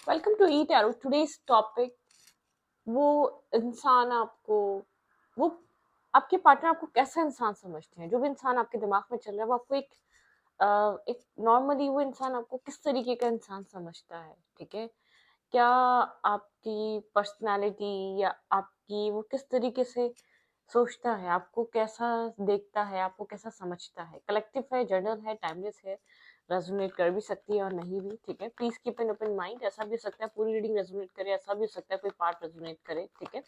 Welcome to eat arrow today's topic. वो इंसान आपको वो आपके पार्टनर आपको कैसा इंसान समझते हैं। जो भी इंसान आपके दिमाग में चल रहा है वो आपको एक नॉर्मली वो इंसान आपको किस तरीके का इंसान समझता है। ठीक है, क्या आपकी पर्सनालिटी या आपकी वो किस तरीके से सोचता है, आपको कैसा देखता है, आपको कैसा समझता है। कलेक्टिव है, जर्नल है, टाइमलेस है, रेजोनेट कर भी सकती है और नहीं भी। ठीक है, please keep an open mind. ऐसा भी हो सकता है पूरी रीडिंग रेजोनेट करे, ऐसा भी हो सकता है कोई पार्ट रेजोनेट करे। ठीक है,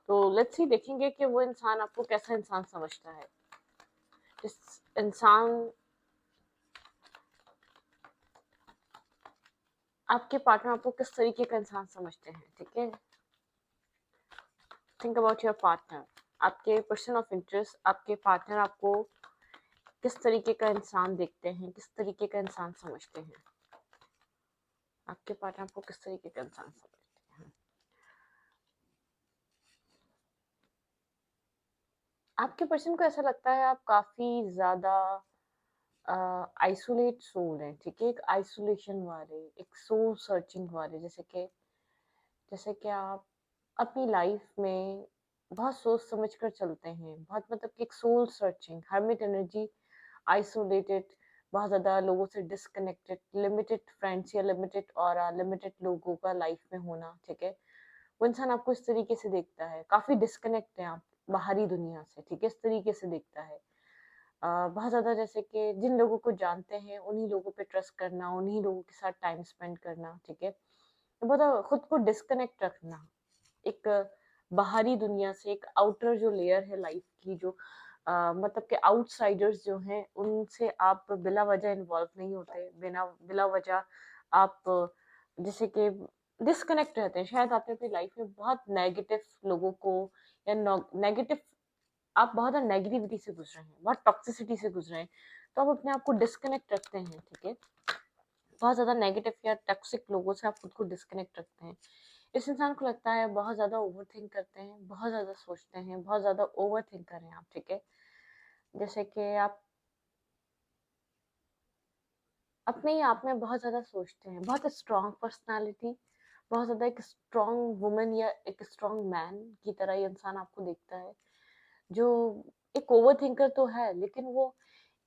तो लेट्स सी, देखेंगे कि वो इंसान आपको कैसा इंसान समझता है। जिस इंसान आपके पार्टनर आपको किस तरीके का इंसान समझते हैं। ठीक है, थिंक अबाउट योर पार्टनर। आपके पर्सन ऑफ इंटरेस्ट, आपके पार्टनर आपको किस तरीके का इंसान देखते हैं, किस तरीके का इंसान समझते हैं। आपके पार्टनर आपको किस तरीके का इंसान समझते हैं। आपके पर्सन को ऐसा लगता है आप काफी ज्यादा आइसोलेट सोल है। ठीक है, एक आइसोलेशन वाले, एक सोल सर्चिंग वाले, जैसे कि आप अपनी लाइफ में बहुत सोच समझ कर चलते हैं, बहुत मतलब कि एक soul searching hermit energy, isolated, बहुत ज्यादा लोगों से डिस्कनेक्टेड, लिमिटेड फ्रेंड्स या लिमिटेड और लिमिटेड लोगों का लाइफ में होना। ठीक है, वो इंसान आपको इस तरीके से देखता है, काफी डिस्कनेक्ट है आप बाहरी दुनिया से। ठीक है, इस तरीके से देखता है। बहुत ज्यादा जैसे कि जिन लोगों को जानते हैं उन्हीं लोगों पे ट्रस्ट करना, उन्हीं लोगों के साथ टाइम स्पेंड करना। ठीक है, तो बहुत खुद को डिस्कनेक्ट रखना एक बाहरी दुनिया से, एक आउटर जो लेयर है लाइफ की, जो मतलब कि आउटसाइडर्स जो हैं उनसे आप बिला वजह इन्वॉल्व नहीं होते, बिना बिला वजह आप जैसे कि डिस्कनेक्ट रहते हैं। शायद आपने अपनी लाइफ में बहुत नेगेटिव लोगों को या नेगेटिव, आप बहुत ज्यादा नेगेटिविटी से गुजरे हैं, बहुत टॉक्सिसिटी से गुजरे हैं, तो आप अपने आप को डिस्कनेक्ट रखते हैं। ठीक है, बहुत ज्यादा नेगेटिव या टॉक्सिक लोगों से आप खुद को डिस्कनेक्ट रखते हैं। इस इंसान को लगता है बहुत ज्यादा ओवर थिंक करते हैं, बहुत ज्यादा सोचते हैं, बहुत ज्यादा ओवर थिंक कर रहे हैं आप। ठीक है, जैसे कि आप अपने ही आप में बहुत ज्यादा सोचते हैं, बहुत स्ट्रांग पर्सनालिटी, बहुत ज्यादा एक स्ट्रांग वुमन या एक स्ट्रांग मैन की तरह ये इंसान आपको देखता है, जो एक ओवर थिंकर तो है लेकिन वो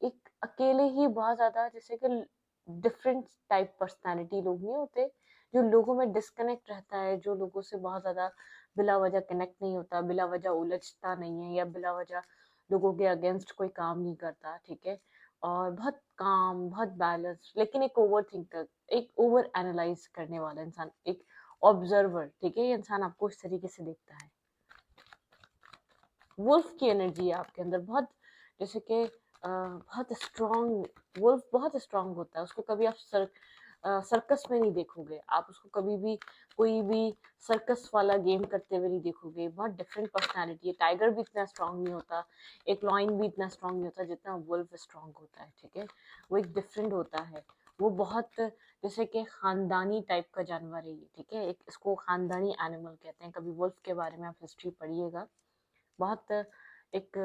एक अकेले ही बहुत ज्यादा जैसे कि डिफरेंट टाइप पर्सनालिटी लोग नहीं होते, जो लोगों में डिस्कनेक्ट रहता है, जो लोगों से बहुत ज्यादा बिला वजह कनेक्ट नहीं होता, बिला वजह उलझता नहीं है, या बिला वजह लोगों के अगेंस्ट कोई काम नहीं करता। ठीक है, और बहुत काम, बहुत बैलेंस, लेकिन एक ओवर थिंकर, एक ओवर एनालाइज करने वाला इंसान, एक ऑब्जर्वर। ठीक है, ये इंसान आपको इस तरीके से देखता है। वुल्फ की एनर्जी है आपके अंदर बहुत, जैसे कि बहुत स्ट्रांग, वुल्फ बहुत स्ट्रांग होता है। उसको कभी आप सर्कस में नहीं देखोगे, आप उसको कभी भी कोई भी सर्कस वाला गेम करते हुए नहीं देखोगे। बहुत डिफरेंट पर्सनालिटी है। टाइगर भी इतना स्ट्रांग नहीं होता, एक लॉइन भी इतना स्ट्रांग नहीं होता जितना वुल्फ स्ट्रांग होता है। ठीक है, वो एक डिफरेंट होता है। वो बहुत जैसे कि खानदानी टाइप का जानवर है ये। ठीक है, एक इसको खानदानी एनिमल कहते हैं। कभी वुल्फ के बारे में आप हिस्ट्री पढ़िएगा, बहुत एक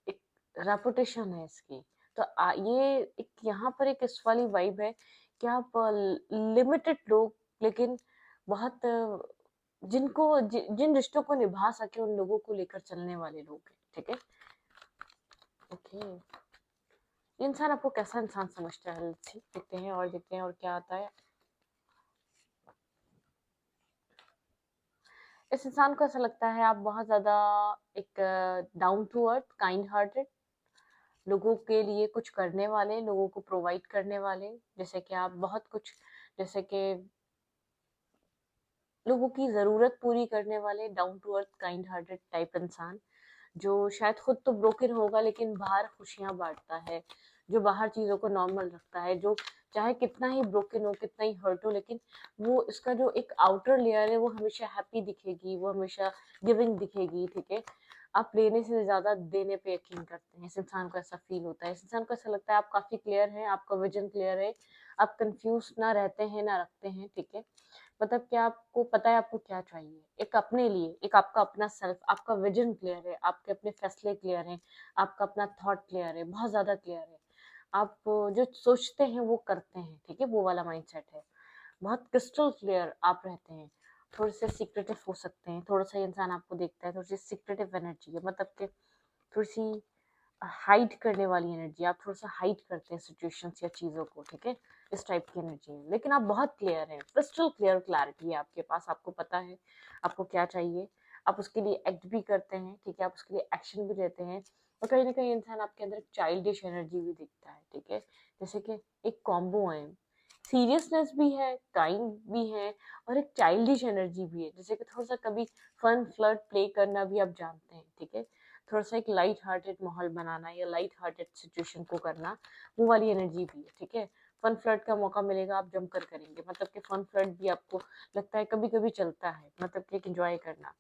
एक रेपुटेशन है इसकी। तो ये एक यहाँ पर एक इस वाली वाइब है कि आप लिमिटेड लोग, लेकिन बहुत जिन रिश्तों को निभा सके उन लोगों को लेकर चलने वाले लोग हैं। ठीक है, ओके, ये इंसान आपको कैसा इंसान समझता है। Let's see, देखते हैं और क्या आता है। इस इंसान को ऐसा लगता है आप बहुत ज्यादा एक down to earth, kind hearted, लोगों के लिए कुछ करने वाले, लोगों को प्रोवाइड करने वाले, जैसे कि आप बहुत कुछ, जैसे कि लोगों की ज़रूरत पूरी करने वाले, down to earth kind hearted type इंसान, जो शायद खुद तो ब्रोकन होगा लेकिन बाहर खुशियां बांटता है, जो बाहर चीज़ों को नॉर्मल रखता है, जो चाहे कितना ही ब्रोकन हो, कितना ही हर्ट हो, लेकिन वो इसका जो एक आउटर लेयर है वो हमेशा हैप्पी दिखेगी, वो हमेशा गिविंग दिखेगी। ठीक है, आप लेने से ज्यादा देने पे यकीन करते हैं। इस इंसान को ऐसा फील होता है, इस इंसान को ऐसा लगता है आप काफी क्लियर हैं, आपका विजन क्लियर है, आप कंफ्यूज ना रहते हैं ना रखते हैं। ठीक है, मतलब कि आपको पता है आपको क्या चाहिए, एक अपने लिए, एक आपका अपना सेल्फ, आपका विजन क्लियर है, आपके अपने फैसले क्लियर हैं, आपका अपना थॉट क्लियर है, बहुत ज्यादा क्लियर है। आप जो सोचते हैं वो करते हैं। ठीक है, वो वाला माइंडसेट है। बहुत क्रिस्टल क्लियर आप रहते हैं, थोड़े से सीक्रेटिव हो सकते हैं, थोड़ा सा इंसान आपको देखता है, थोड़ी सी सीक्रेटिव एनर्जी है, मतलब कि थोड़ी सी हाइड करने वाली एनर्जी, आप थोड़ा सा हाइड करते हैं सिचुएशंस या चीज़ों को, ठीक है, इस टाइप की एनर्जी है। लेकिन आप बहुत क्लियर हैं, क्रिस्टल क्लियर क्लैरिटी है आपके पास, आपको पता है आपको क्या चाहिए, आप उसके लिए एक्ट भी करते हैं, ठीक है, आप उसके लिए एक्शन भी लेते हैं। और कहीं ना कहीं इंसान आपके अंदर एक चाइल्डिश एनर्जी भी दिखता है, ठीक है, जैसे कि एक कॉम्बो है, सीरियसनेस भी है, काइंड भी है, और एक चाइल्डिश एनर्जी भी है, जैसे कि थोड़ा सा कभी फन फ्लर्ट प्ले करना भी आप जानते हैं, ठीक है, थोड़ा सा एक लाइट हार्टेड माहौल बनाना या लाइट हार्टेड सिचुएशन को करना, वो वाली एनर्जी भी है, ठीक है। फन फ्लर्ट का मौका मिलेगा आप जमकर करेंगे, मतलब कि फन फ्लर्ट भी आपको लगता है कभी कभी चलता है, मतलब कि एंजॉय करना।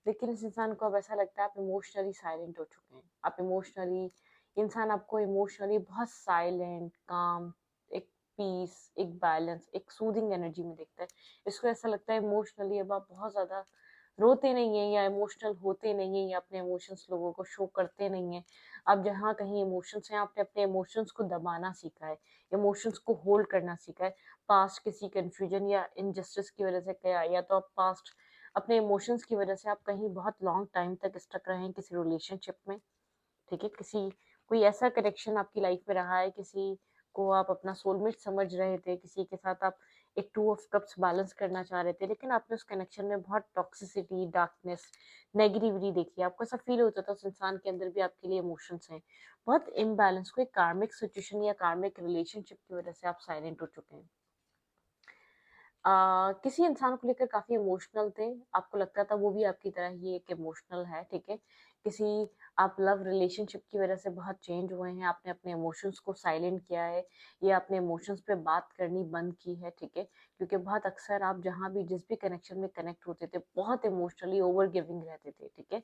लेकिन इस इंसान को अब ऐसा लगता है आप इमोशनली साइलेंट हो चुके हैं, आप इमोशनली, इंसान आपको इमोशनली बहुत साइलेंट, काम, एक पीस, एक बैलेंस, एक सूदिंग एनर्जी में देखता है। इसको ऐसा लगता है इमोशनली अब आप बहुत ज़्यादा रोते नहीं हैं या इमोशनल होते नहीं हैं या अपने इमोशंस लोगों को शो करते नहीं हैं। आप जहाँ कहीं इमोशंस हैं, आपने अपने इमोशंस को दबाना सीखा है, इमोशंस को होल्ड करना सीखा है। पास्ट किसी कन्फ्यूजन या इनजस्टिस की वजह से क्या, या तो आप पास्ट अपने इमोशंस की वजह से आप कहीं बहुत लॉन्ग टाइम तक स्टक रहे हैं किसी रिलेशनशिप में, ठीक है, किसी कोई ऐसा कनेक्शन आपकी लाइफ में रहा है, किसी को आप अपना सोलमेट समझ रहे थे, किसी के साथ आप एक टू ऑफ कप्स बैलेंस करना चाह रहे थे, लेकिन आपने उस कनेक्शन में बहुत टॉक्सिसिटी, डार्कनेस, नेगेटिविटी देखी, आपको ऐसा फील होता था उस इंसान के अंदर भी आपके लिए इमोशंस हैं, बहुत इम्बैलेंस, कोई कार्मिक सिचुएशन या कार्मिक रिलेशनशिप की वजह से आप साइलेंट हो चुके हैं। किसी इंसान को लेकर काफ़ी इमोशनल थे, आपको लगता था वो भी आपकी तरह ही एक इमोशनल है, ठीक है? किसी आप लव रिलेशनशिप की वजह से बहुत चेंज हुए हैं, आपने अपने इमोशंस को साइलेंट किया है या अपने इमोशंस पे बात करनी बंद की है, ठीक है? क्योंकि बहुत अक्सर आप जहाँ भी जिस भी कनेक्शन में कनेक्ट होते थे, बहुत इमोशनली ओवर गिविंग रहते थे, ठीक है?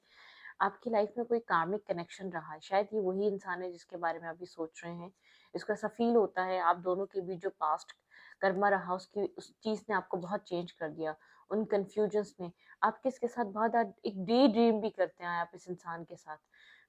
आपकी लाइफ में कोई कार्मिक कनेक्शन रहा है, शायद ये वही इंसान है जिसके बारे में अभी सोच रहे हैं। इसको ऐसा फील होता है आप दोनों के बीच जो पास्ट कर्मा रहा उसकी उस चीज़ ने आपको बहुत चेंज कर दिया, उन कन्फ्यूजन्स ने। आप किसके साथ बहुत आज एक डे ड्रीम भी करते हैं आप इस इंसान के साथ,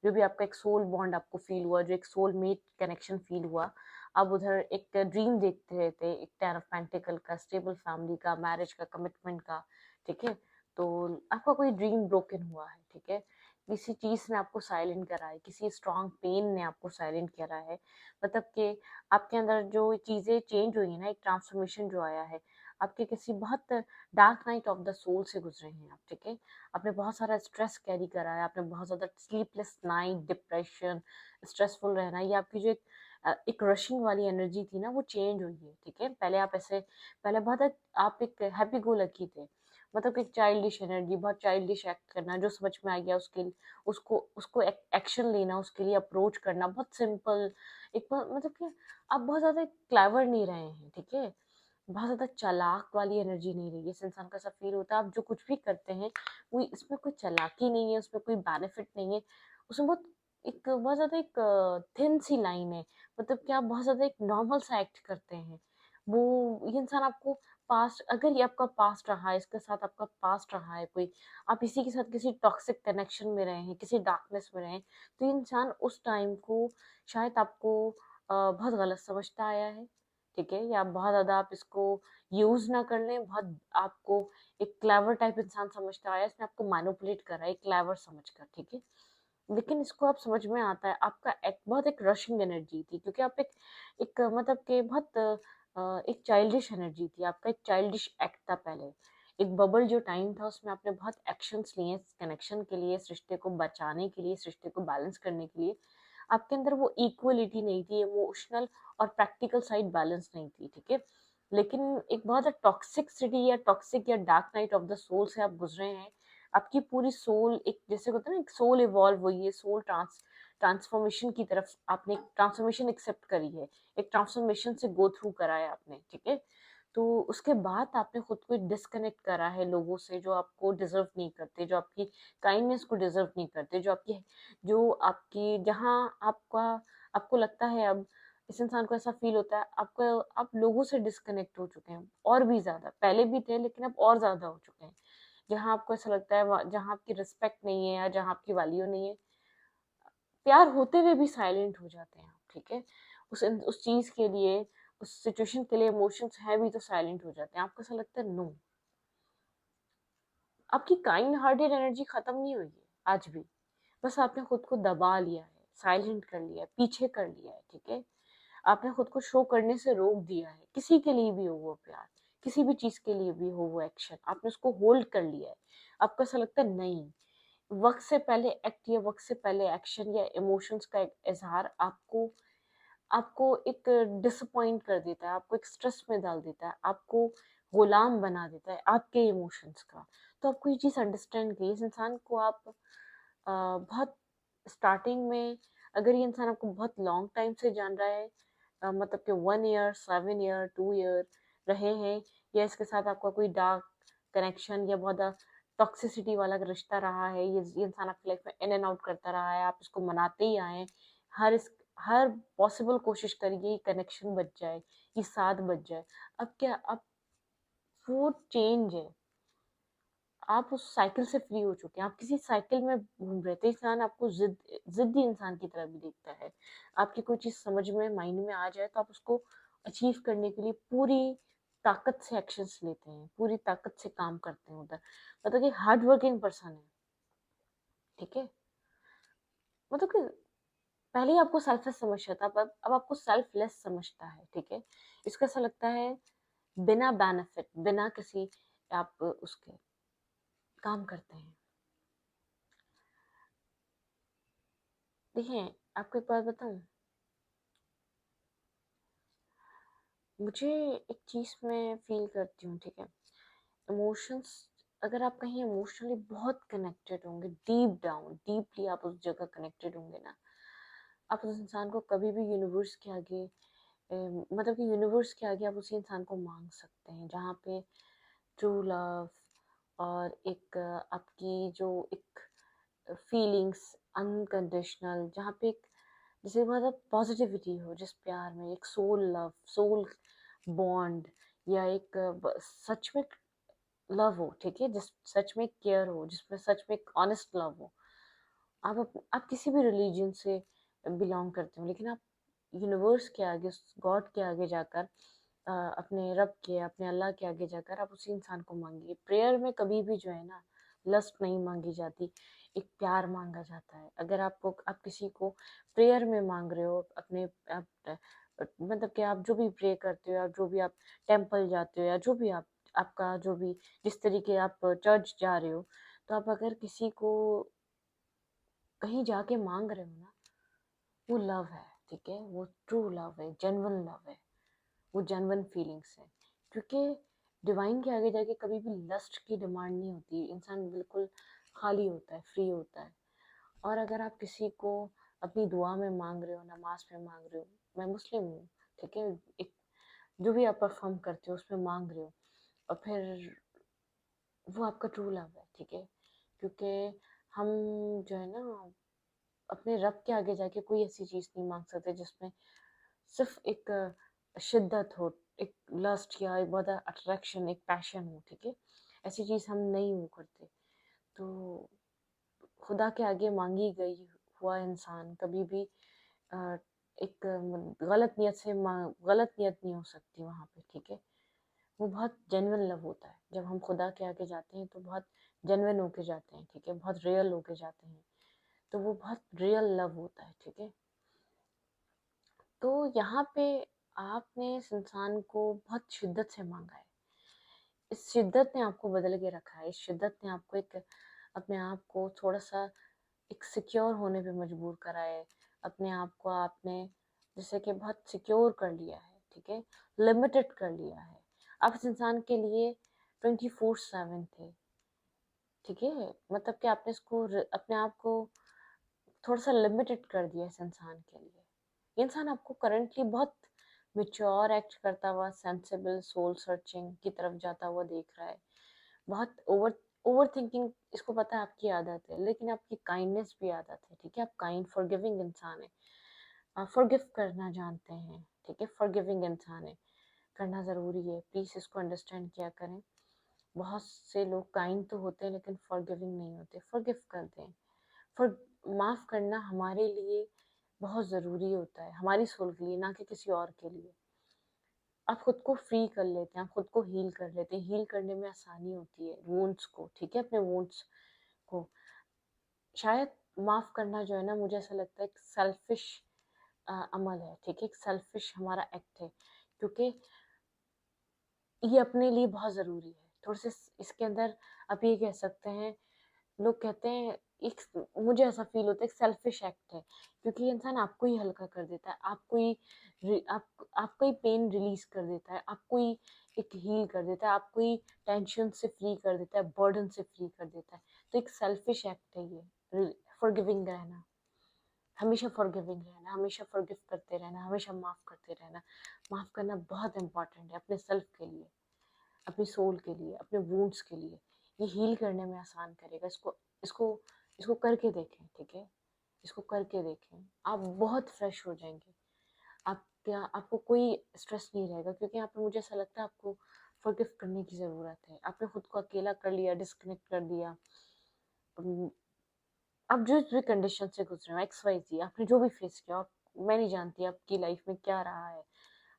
जो भी आपका एक सोल बॉन्ड आपको फील हुआ, जो एक सोल मेट कनेक्शन फील हुआ, आप उधर एक ड्रीम देखते रहते, एक टेन ऑफ पेंटिकल का, स्टेबल फैमिली का, मैरिज का, कमिटमेंट का, ठीक है? तो आपका कोई ड्रीम ब्रोकन हुआ है, ठीक है? किसी चीज़ ने आपको साइलेंट करा है, किसी स्ट्रॉन्ग पेन ने आपको साइलेंट करा है, मतलब कि आपके अंदर जो चीज़ें चेंज हुई है ना, एक ट्रांसफॉर्मेशन जो आया है, आपके किसी बहुत dark night of the soul से गुजरे हैं आप, ठीक है? आपने बहुत सारा स्ट्रेस कैरी करा है, आपने बहुत ज़्यादा स्लीपलेस नाइट, डिप्रेशन, स्ट्रेसफुल रहना, ये आपकी जो एक रशिंग वाली एनर्जी थी ना, वो चेंज हुई है, ठीक है? पहले आप ऐसे, पहले आप एक हैप्पी गो लकी थे, मतलब एक चाइल्डिश एनर्जी, बहुत चाइल्डिश एक्ट करना, जो समझ में आ गया उसके उसको उसको एक्शन लेना, उसके लिए अप्रोच करना, बहुत सिंपल, मतलब कि आप बहुत ज़्यादा क्लेवर नहीं रहे हैं, ठीक है? बहुत ज़्यादा चालाक वाली एनर्जी नहीं रही है, इस इंसान का ऐसा फील होता है आप जो कुछ भी करते हैं, वो इसमें कोई चालाकी नहीं है, उसमें कोई बेनिफिट नहीं है, उसमें बहुत ज़्यादा एक थिन सी लाइन है, मतलब कि आप बहुत ज़्यादा एक नॉर्मल सा एक्ट करते हैं। ये इंसान आपको पास्ट, अगर ये आपका पास्ट रहा है, इसके साथ आपका पास्ट रहा है कोई, आप इसी के साथ किसी टॉक्सिक कनेक्शन में रहे हैं, किसी डार्कनेस में रहे हैं, तो ये इंसान उस टाइम को शायद आपको बहुत गलत समझता आया है, ठीक है? या बहुत ज़्यादा आप इसको यूज़ ना कर लें, बहुत आपको एक क्लेवर टाइप इंसान समझता आया है, इसने आपको मैनिपुलेट करा है, क्लेवर समझकर, ठीक है? लेकिन इसको अब समझ में आता है, आपका बहुत एक रशिंग एनर्जी थी, क्योंकि आप एक मतलब कि बहुत एक चाइल्डिश एनर्जी थी, आपका एक चाइल्डिश एक्ट था पहले। एक बबल जो टाइम था उसमें आपने बहुत एक्शंस लिए इस कनेक्शन के लिए, इस रिश्ते को बचाने के लिए, इस रिश्ते को बैलेंस करने के लिए। आपके अंदर वो इक्वलिटी नहीं थी, इमोशनल और प्रैक्टिकल साइड बैलेंस नहीं थी, ठीक है? लेकिन एक बहुत टॉक्सिसिटी या टॉक्सिक या dark night of the soul से आप गुजरे हैं। आपकी पूरी सोल एक, जैसे होता है ना, एक सोल इवॉल्व हुई है, सोल ट्रांसफॉर्मेशन की तरफ आपने एक ट्रांसफॉर्मेशन एक्सेप्ट करी है, एक ट्रांसफॉर्मेशन से गो थ्रू करा है आपने, ठीक है? तो उसके बाद आपने खुद को डिस्कनेक्ट करा है लोगों से जो आपको डिजर्व नहीं करते, जो आपकी काइंडनेस को डिजर्व नहीं करते, जो आपकी जहाँ आपका आपको लगता है अब इस इंसान को ऐसा फील होता है आपको, आप लोगों से डिस्कनेक्ट हो चुके हैं और भी ज्यादा, पहले भी थे लेकिन अब और ज्यादा हो चुके हैं। जहाँ आपको ऐसा लगता है जहाँ आपकी रिस्पेक्ट नहीं है या जहाँ आपकी वैल्यू नहीं है, प्यार होते हुए भी साइलेंट हो जाते हैं आप, ठीक है? उस चीज के लिए, उस सिचुएशन के लिए इमोशंस है भी तो साइलेंट हो जाते हैं। आपको ऐसा लगता है नो, आपकी काइंड हार्टेड एनर्जी खत्म नहीं हुई है आज भी, बस आपने खुद को दबा लिया है, साइलेंट कर लिया है, पीछे कर लिया है, ठीक है। आपने खुद को शो करने से रोक दिया है, किसी के लिए भी हो वो प्यार, किसी भी चीज के लिए भी हो वो एक्शन, आपने उसको होल्ड कर लिया है। आपको ऐसा लगता है नहीं, वक्त से पहले एक्ट या वक्त से पहले एक्शन या इमोशंस का एक इजहार आपको आपको एक डिसअपॉइंट कर देता है, आपको एक स्ट्रेस में डाल देता है, आपको गुलाम बना देता है आपके इमोशंस का। तो आपको ये चीज़ अंडरस्टैंड करिए, इस इंसान को आप बहुत स्टार्टिंग में, अगर ये इंसान आपको बहुत लॉन्ग टाइम से जान रहा है, मतलब कि 1 ईयर, 7 ईयर, 2 ईयर रहे हैं, या इसके साथ आपका कोई डार्क कनेक्शन या बहुत टॉक्सिसिटी वाला रिश्ता रहा है, ये इंसान आपकी लाइफ में इन एंड आउट करता रहा है, आप इसको मनाते ही आए हैं, हर पॉसिबल कोशिश करिए ये कनेक्शन बच जाए, ये साथ बच जाए। अब क्या, अब वो चेंज है, आप उस साइकिल से फ्री हो चुके हैं, आप किसी साइकिल में घूम रहे थे। इंसान आपको जिद्दी इंसान की तरह भी देखता है। आपकी कोई चीज समझ में, माइंड में आ जाए तो आप उसको अचीव करने के लिए पूरी ताकत से एक्शंस लेते हैं, पूरी ताकत से काम करते हैं उधर, मतलब कि हार्ड वर्किंग पर्सन है, ठीक है। मतलब कि पहले ही आपको सेल्फलेस समझता था, अब आपको सेल्फलेस समझता है, ठीक है। इसका ऐसा लगता है बिना बेनिफिट, बिना किसी, आप उसके काम करते हैं। देखिए, आपको एक बात बताऊं, मुझे एक चीज मैं फील करती हूँ, ठीक है। इमोशंस, अगर आप कहीं इमोशनली बहुत कनेक्टेड होंगे, डीप डाउन डीपली आप उस जगह कनेक्टेड होंगे ना, आप उस इंसान को कभी भी यूनिवर्स के आगे, मतलब कि यूनिवर्स के आगे आप उसी इंसान को मांग सकते हैं, जहाँ पे ट्रू लव और एक आपकी जो एक फीलिंग्स अनकंडीशनल, जहाँ पे एक जैसे मतलब पॉजिटिविटी हो, जिस प्यार में एक सोल लव, सोल बॉन्ड, या एक सच में लव हो, ठीक है, जिस सच में केयर हो, जिसमें सच में एक ऑनेस्ट लव हो। आप किसी भी रिलीजन से बिलोंग करते हो, लेकिन आप यूनिवर्स के आगे, गॉड के आगे जाकर, अपने रब के, अपने अल्लाह के आगे जाकर आप उसी इंसान को मांगिए। प्रेयर में कभी भी जो है ना, लस्ट नहीं मांगी जाती, एक प्यार मांगा जाता है। अगर आप किसी को प्रेयर में मांग रहे हो, अपने मतलब कि आप जो भी प्रे करते हो, या जो भी आप टेम्पल जाते हो, या जो भी आपका जो भी जिस तरीके आप चर्च जा रहे हो, तो आप अगर किसी को कहीं जाके मांग रहे हो ना, वो लव है, ठीक है, वो ट्रू लव है, जेन्युइन लव है, वो जेन्युइन फीलिंग्स है। क्योंकि डिवाइन के आगे जाके कभी भी लस्ट की डिमांड नहीं होती, इंसान बिल्कुल खाली होता है, फ्री होता है। और अगर आप किसी को अपनी दुआ में मांग रहे हो, नमाज में मांग रहे हो, मैं मुस्लिम हूँ, ठीक है, एक जो भी आप परफॉर्म करते हो उसमें मांग रहे हो, और फिर वो आपका ट्रू लव है, ठीक है। क्योंकि हम जो है ना, अपने रब के आगे जाके कोई ऐसी चीज नहीं मांग सकते जिसमें सिर्फ एक शिद्दत हो, एक लस्ट या एक बहुत अट्रैक्शन, एक पैशन हो, ठीक है। ऐसी चीज हम नहीं वो करते। तो खुदा के आगे मांगी गई हुआ इंसान कभी भी अ, एक गलत नियत से गलत नियत नहीं हो सकती वहां पे, ठीक है। वो बहुत जेन्युइन लव होता है, जब हम खुदा के आगे जाते हैं तो बहुत जेन्युइन होके जाते हैं, ठीक है, बहुत रियल होके जाते हैं, तो वो बहुत रियल लव होता है, ठीक है। तो यहाँ पे आपने इस इंसान को बहुत शिद्दत से मांगा है, इस शिद्दत ने आपको बदल के रखा है, इस शिद्दत ने आपको एक अपने आप को थोड़ा सा एक सिक्योर होने पे मजबूर करा है। अपने आप को आपने जैसे कि बहुत सिक्योर कर लिया है, ठीक है, लिमिटेड कर लिया है। आप इस इंसान के लिए 24/7 थे, ठीक है, मतलब कि आपने इसको अपने आप को थोड़ा सा लिमिटेड कर दिया इस इंसान के लिए। ये इंसान आपको करंटली बहुत मेच्योर एक्ट करता हुआ, सेंसिबल, सोल सर्चिंग की तरफ जाता हुआ देख रहा है। बहुत ओवर थिंकिंग, इसको पता है आपकी आदत है, लेकिन आपकी काइंडनेस भी आदत है, ठीक है। आप काइंड फॉरगिविंग इंसान है, आप फॉरगिव करना जानते हैं, ठीक है, फॉरगिविंग इंसान है। करना ज़रूरी है, प्लीज़ इसको अंडरस्टैंड किया करें। बहुत से लोग काइंड तो होते हैं लेकिन फॉरगिविंग नहीं होते। फॉरगिव कर दें, फॉर माफ़ करना हमारे लिए बहुत ज़रूरी होता है, हमारी सोल के लिए, ना कि किसी और के लिए। आप खुद को फ्री कर लेते हैं, आप खुद को हील कर लेते हैं। हील करने में आसानी होती है वुंड्स को, ठीक है, अपने वुंड्स को। शायद माफ करना जो है ना, मुझे ऐसा लगता है एक सेल्फिश अमल है, ठीक है, एक सेल्फिश हमारा एक्ट है, क्योंकि ये अपने लिए बहुत ज़रूरी है। थोड़े से इसके अंदर आप ये कह सकते हैं, लोग कहते हैं एक, मुझे ऐसा फ़ील होता है एक सेल्फिश एक्ट है, क्योंकि ये इंसान आपको ही हल्का कर देता है, आपको ही आपका ही पेन रिलीज़ कर देता है, आपको ही एक हील कर देता है, आपको ही टेंशन से फ्री कर देता है, बर्डन से फ्री कर देता है। तो एक सेल्फिश एक्ट है ये, फॉरगिविंग रहना, हमेशा फॉरगिविंग रहना, हमेशा फॉरगिव करते रहना, हमेशा माफ़ करते रहना। माफ़ करना बहुत इम्पोर्टेंट है अपने सेल्फ के लिए, अपनी सोल के लिए, अपने वुंड्स के लिए। ये हील करने में आसान करेगा। इसको इसको करके देखें, ठीक है? इसको करके देखें, आप बहुत फ्रेश हो जाएँगे। आप क्या, आपको कोई स्ट्रेस नहीं रहेगा, क्योंकि यहाँ पे मुझे ऐसा लगता है आपको फॉरगिव करने की ज़रूरत है। आपने खुद को अकेला कर लिया, डिस्कनेक्ट कर दिया। उम, आप जिस भी कंडीशन से गुज़रे हो, एक्स, वाई, ज़ेड, आपने जो भी फेस किया, मैं नहीं जानती आपकी लाइफ में क्या रहा है।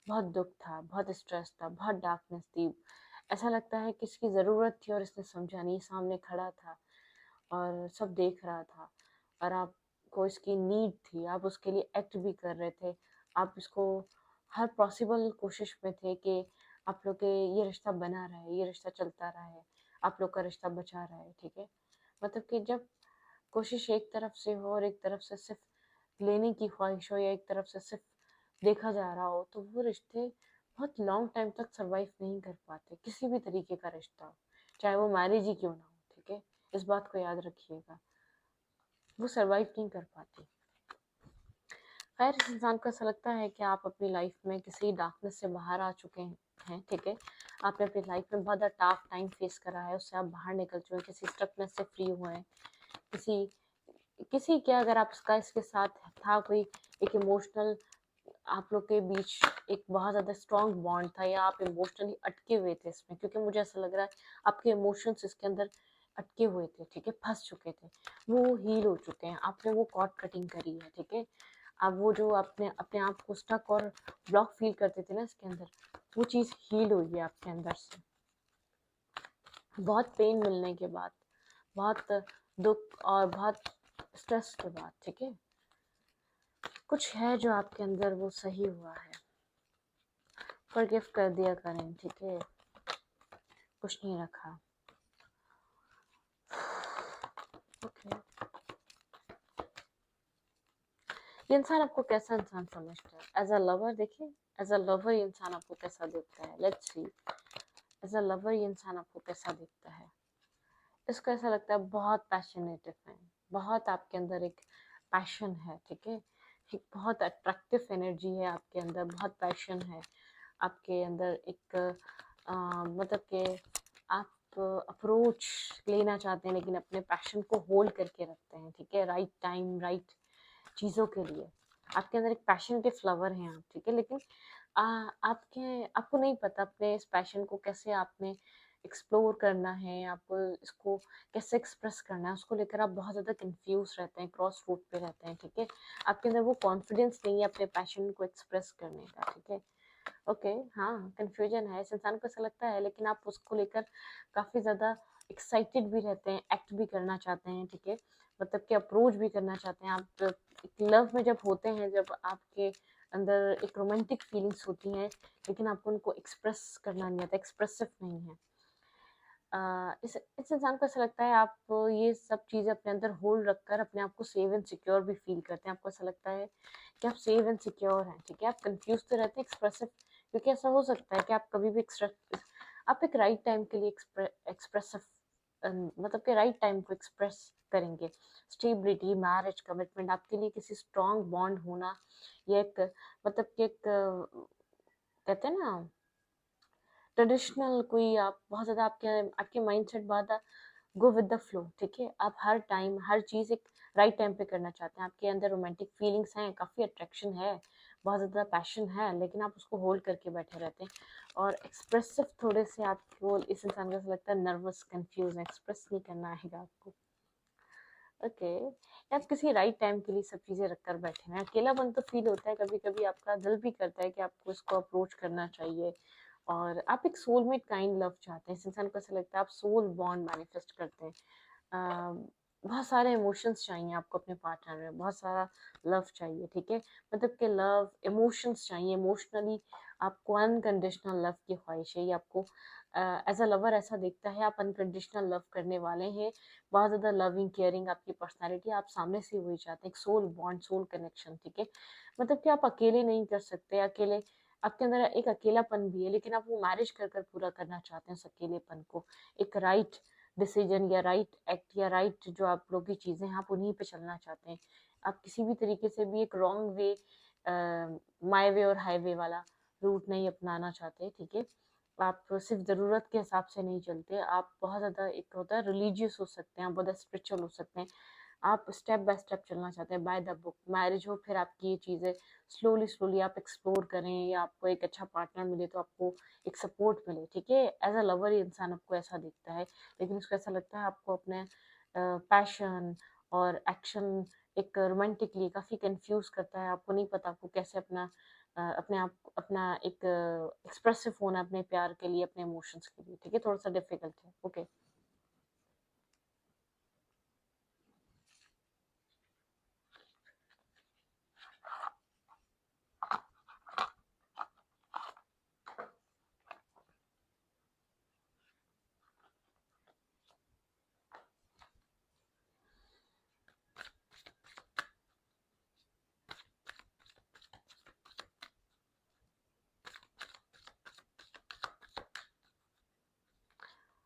बहुत दुःख था, बहुत स्ट्रेस था, बहुत डार्कनेस थी। ऐसा लगता है कि इसकी ज़रूरत थी और इसने समझा नहीं, सामने खड़ा था और सब देख रहा था और आपको इसकी नीड थी, आप उसके लिए एक्ट भी कर रहे थे। आप इसको हर पॉसिबल कोशिश में थे कि आप लोग के ये रिश्ता बना रहे, ये रिश्ता चलता रहे, आप लोग का रिश्ता बचा रहे, ठीक है? मतलब कि जब कोशिश एक तरफ से हो और एक तरफ से सिर्फ़ लेने की ख्वाहिश हो या एक तरफ से सिर्फ़ देखा जा रहा हो, तो वो रिश्ते बहुत लॉन्ग टाइम तक सर्वाइव नहीं कर पाते, किसी भी तरीके का रिश्ता हो, चाहे वो मैरिज ही क्यों ना हो, ठीक है? इस बात को याद रखिएगा, वो सर्वाइव नहीं कर पाते। खैर, इस इंसान को ऐसा लगता है कि आप अपनी लाइफ में किसी डार्कनेस से बाहर आ चुके हैं, ठीक है? आपने अपनी लाइफ में बहुत ज़्यादा टफ टाइम फेस करा है, उससे आप बाहर निकल चुके हैं, किसी स्टकनेस से फ्री हुए हैं, किसी किसी क्या, अगर आप इसका इसके साथ था कोई एक इमोशनल, आप लोग के बीच एक बहुत ज़्यादा स्ट्रॉन्ग बॉन्ड था, या आप इमोशनली अटके हुए थे इसमें, क्योंकि मुझे ऐसा लग रहा है आपके इमोशंस इसके अंदर अटके हुए थे, ठीक है, फंस चुके थे, वो हील हो चुके हैं, आपने वो कॉर्ड कटिंग करी है, ठीक है। अब वो जो अपने अपने आप को स्टक और ब्लॉक फील करते थे ना इसके अंदर, वो चीज़ हील हुई है आपके अंदर से, बहुत पेन मिलने के बाद, बहुत दुख और बहुत स्ट्रेस के बाद, ठीक है। कुछ है जो आपके अंदर वो सही हुआ है, फॉरगिव कर दिया करें, ठीक है, कुछ नहीं रखा। ओके, ये इंसान आपको कैसा इंसान समझता है? एज अ लवर, देखिए, एज अ लवर ये इंसान आपको कैसा देखता है, let's see. As a lover ये इंसान आपको कैसा देखता है? इसको ऐसा लगता है बहुत पैशनेटिव है, बहुत आपके अंदर एक पैशन है, ठीक है, एक बहुत अट्रैक्टिव एनर्जी है आपके अंदर, बहुत पैशन है आपके अंदर, एक मतलब कि आप अप्रोच लेना चाहते हैं, लेकिन अपने पैशन को होल्ड करके रखते हैं, ठीक है, राइट टाइम, राइट चीज़ों के लिए। आपके अंदर एक पैशन के फ्लावर हैं आप, ठीक है, लेकिन आपको नहीं पता अपने इस पैशन को कैसे आपने एक्सप्लोर करना है, आपको इसको कैसे एक्सप्रेस करना है, उसको लेकर आप बहुत ज़्यादा कंफ्यूज रहते हैं, क्रॉस रोड पे रहते हैं, ठीक है। आपके अंदर वो कॉन्फिडेंस नहीं है अपने पैशन को एक्सप्रेस करने का, ठीक है। ओके, हाँ, कन्फ्यूजन है, इस इंसान को ऐसा लगता है, लेकिन आप उसको लेकर काफ़ी ज़्यादा एक्साइटेड भी रहते हैं, एक्ट भी करना चाहते हैं, ठीक है, मतलब कि अप्रोच भी करना चाहते हैं आप। एक लव में जब होते हैं, जब आपके अंदर एक रोमांटिक फीलिंग्स होती हैं, लेकिन आपको उनको एक्सप्रेस करना नहीं आता, एक्सप्रेसिव नहीं है। इस इंसान को ऐसा लगता है आप ये सब चीज़ें अपने अंदर होल्ड रखकर अपने आप को सेफ एंड सिक्योर भी फील करते हैं। आपको ऐसा लगता है कि आप सेफ एंड सिक्योर हैं, ठीक है? आप कन्फ्यूज़ तो रहते हैं एक्सप्रेसिव, क्योंकि ऐसा हो सकता है कि आप कभी भी आप एक राइट टाइम के लिए एक्सप्रेसिव, मतलब कि राइट टाइम को एक्सप्रेस करेंगे। स्टेबिलिटी, मैरिज, कमिटमेंट, आपके लिए किसी स्ट्रॉन्ग बॉन्ड होना, ये एक मतलब कि एक कहते हैं ना ट्रेडिशनल कोई, आप बहुत ज़्यादा आपके आपके माइंडसेट बहुत गो विद द फ्लो, ठीक है, आप हर टाइम हर चीज़ एक राइट टाइम पे करना चाहते हैं, आपके अंदर रोमांटिक फीलिंग्स हैं, काफ़ी अट्रैक्शन है, बहुत ज़्यादा पैशन है, लेकिन आप उसको होल्ड करके बैठे रहते हैं और एक्सप्रेसिव थोड़े से आपको, इस इंसान को ऐसा लगता है नर्वस, कंफ्यूज, एक्सप्रेस नहीं करना आएगा आपको। ओके, आप किसी राइट टाइम के लिए सब चीज़ें रख कर बैठे हैं। अकेलापन तो फ़ील होता है कभी-कभी, आपका दिल भी करता है कि आपको इसको अप्रोच करना चाहिए और आप एक सोलमेट काइंड लव चाहते हैं। इस इंसान को ऐसा लगता है आप सोल बॉन्ड मैनिफेस्ट करते हैं। बहुत सारे इमोशंस चाहिए आपको अपने पार्टनर में, बहुत सारा लव चाहिए, ठीक है? मतलब कि लव, इमोशंस चाहिए, इमोशनली आपको अनकंडीशनल लव की ख्वाहिश है, ये आपको एज़ अ लवर ऐसा दिखता है, आप अनकंडीशनल लव करने वाले हैं, बहुत ज़्यादा लविंग, केयरिंग आपकी पर्सनैलिटी, आप सामने से वही चाहते हैं, एक सोल बॉन्ड, सोल कनेक्शन, ठीक है? मतलब कि आप अकेले नहीं कर सकते, अकेले आपके अंदर एक अकेलापन भी है, लेकिन आप वो मैनेज कर कर पूरा करना चाहते हैं उस अकेलेपन को। एक राइट डिसीजन या राइट एक्ट या राइट जो आप लोग की चीज़ें हैं, आप उन्हीं पे चलना चाहते हैं। आप किसी भी तरीके से भी एक रॉन्ग वे, माय वे और हाईवे वाला रूट नहीं अपनाना चाहते, ठीक है? आप सिर्फ ज़रूरत के हिसाब से नहीं चलते, आप बहुत ज़्यादा, एक होता है रिलीजियस हो सकते हैं, आप बहुत स्पिरिचुअल हो सकते हैं, आप स्टेप बाय स्टेप चलना चाहते हैं, बाय द बुक। मैरिज हो फिर आपकी ये चीज़ें स्लोली स्लोली आप एक्सप्लोर करें, या आपको एक अच्छा पार्टनर मिले तो आपको एक सपोर्ट मिले, ठीक है? एज अ लवर ये इंसान आपको ऐसा दिखता है, लेकिन उसको ऐसा लगता है आपको अपने पैशन और एक्शन एक रोमांटिकली काफ़ी कंफ्यूज करता है, आपको नहीं पता आपको कैसे अपना अपने आप अपना एक एक्सप्रेसिव होना अपने प्यार के लिए, अपने इमोशंस के लिए, ठीक है? थोड़ा सा डिफिकल्ट है, ओके।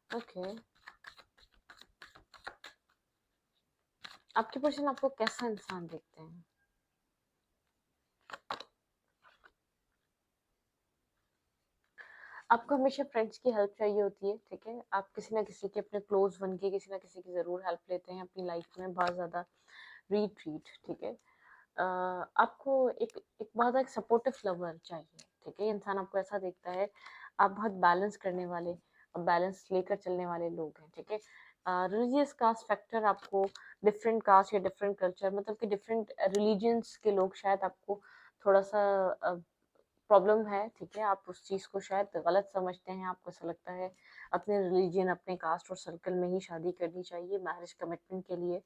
ओके, आपके पर्सन आपको कैसा इंसान देखते हैं? आपको हमेशा फ्रेंड्स की हेल्प चाहिए होती है, ठीक है? आप किसी ना किसी के, अपने क्लोज वन की किसी ना किसी की ज़रूर हेल्प लेते हैं अपनी लाइफ में, बहुत ज़्यादा रीट्रीट, ठीक है? आपको एक बहुत एक सपोर्टिव लवर चाहिए, ठीक है? इंसान आपको ऐसा देखता है, आप बहुत बैलेंस करने वाले और बैलेंस लेकर चलने वाले लोग हैं, ठीक है? रिलीजियस कास्ट फैक्टर आपको, डिफरेंट कास्ट या डिफरेंट कल्चर, मतलब कि डिफरेंट रिलीजन्स के लोग शायद आपको थोड़ा सा प्रॉब्लम है, ठीक है? आप उस चीज़ को शायद गलत समझते हैं, आपको ऐसा लगता है अपने रिलीजन, अपने कास्ट और सर्कल में ही शादी करनी चाहिए मैरिज कमिटमेंट के लिए।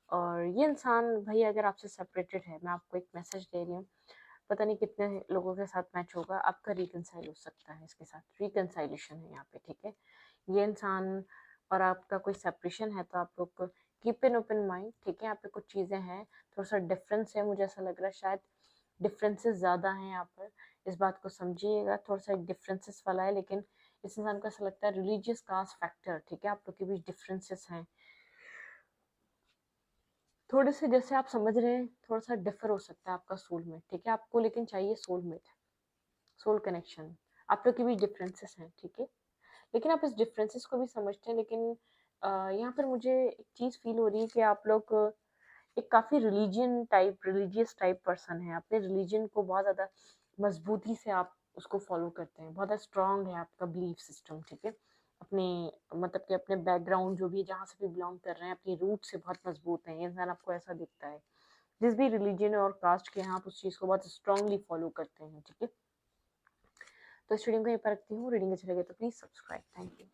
और ये इंसान भाई अगर आपसे सेपरेटेड है, मैं आपको एक मैसेज दे रही हूँ, पता नहीं कितने लोगों के साथ मैच होगा, आपका रिकंसाइल हो सकता है इसके साथ, रिकंसाइलेशन है यहाँ पे, ठीक है? ये इंसान और आपका कोई सेपरेशन है तो आप लोग कीप इन ओपन माइंड, ठीक है? यहाँ पे कुछ चीज़ें हैं, थोड़ा सा डिफरेंस है, मुझे ऐसा लग रहा है शायद डिफरेंसेस ज़्यादा हैं यहाँ पर, इस बात को समझिएगा, थोड़ा सा एक डिफरेंसेस वाला है, लेकिन इस इंसान को ऐसा लगता है रिलीजियस कास्ट फैक्टर, ठीक है? आप लोग के बीच डिफरेंसेस हैं, थोड़े से, जैसे आप समझ रहे हैं, थोड़ा सा डिफर हो सकता है आपका सोलमेट, ठीक है? आपको लेकिन चाहिए सोलमेट, सोल कनेक्शन, आप लोग के बीच डिफरेंसेस हैं, ठीक है? लेकिन आप इस डिफरेंसेस को भी समझते हैं, लेकिन यहाँ पर मुझे एक चीज़ फील हो रही है कि आप लोग एक काफ़ी रिलीजियस टाइप पर्सन है, अपने रिलीजन को बहुत ज़्यादा मजबूती से आप उसको फॉलो करते हैं, बहुत ज़्यादा स्ट्रांग है आपका बिलीफ सिस्टम, ठीक है? अपने, मतलब कि अपने बैकग्राउंड जो भी है, जहाँ से भी बिलोंग कर रहे हैं, अपनी रूट से बहुत मजबूत है, ये इंसान आपको ऐसा दिखता है। जिस भी रिलीजन और कास्ट के हैं, आप उस चीज़ को बहुत स्ट्रांगली फॉलो करते हैं, ठीक है? तो इस वीडियो को यहीं पर रखती हूँ, रीडिंग अच्छी लगे तो प्लीज़ सब्सक्राइब, थैंक यू।